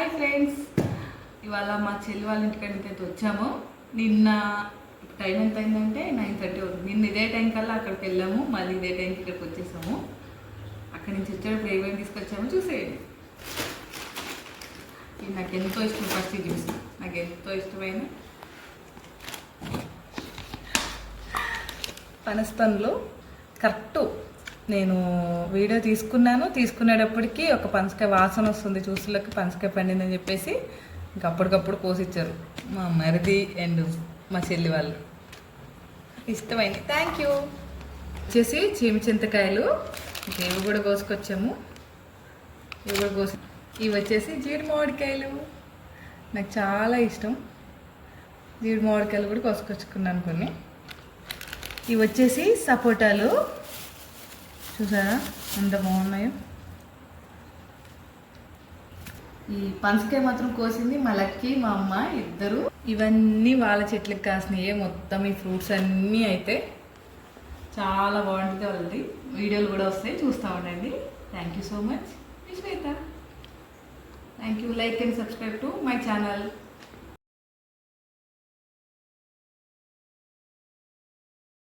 Hi friends, ఇవాళ మా చెల్లి వాళ్ళ ఇంటికాడికి అయితే వచ్చాము. నిన్న టైం ఎంత అయిందంటే 9:30 అవుతుంది. నిన్న ఇదే టైం కల్లా అక్కడికి వెళ్ళాము, మళ్ళీ ఇదే టైంకి ఇక్కడికి వచ్చేసాము. అక్కడి నుంచి వచ్చేటప్పుడు ఏమేమి తీసుకొచ్చామో చూసేయండి. ఇది నాకు ఎంతో ఇష్టం, ఫస్ట్ చూసి నాకు ఎంతో ఇష్టమైన పనస్తన్లు. కరెక్ట్ నేను వీడియో తీసుకునేటప్పటికి ఒక పనసకాయ వాసన వస్తుంది, చూసులకి పనసకాయ పండిందని చెప్పేసి ఇంకా అప్పటికప్పుడు కోసిచ్చారు మా మరిది అండ్ మా చెల్లి వాళ్ళు. ఇష్టమైంది, థ్యాంక్ యూ. వచ్చేసి చీమ చింతకాయలు, ఇవి కూడా కోసుకొచ్చాము. ఇవి వచ్చేసి జీడి మామిడికాయలు, నాకు చాలా ఇష్టం. జీడి మామిడికాయలు కూడా కోసుకొచ్చుకున్నాను కొన్ని. ఇవి వచ్చేసి సపోటాలు, చూసారా ఎంత బాగున్నాయో. ఈ పనసకాయ మాత్రం కోసింది మా లక్కీ మా అమ్మ ఇద్దరు. ఇవన్నీ వాళ్ళ చెట్లకు కాసినాయే మొత్తం. ఈ ఫ్రూట్స్ అన్నీ అయితే చాలా బాగుంటుంది వాళ్ళది. వీడియోలు కూడా వస్తాయి, చూస్తూ ఉండండి. Thank you so much Shweta. Thank you. Like and subscribe to my channel.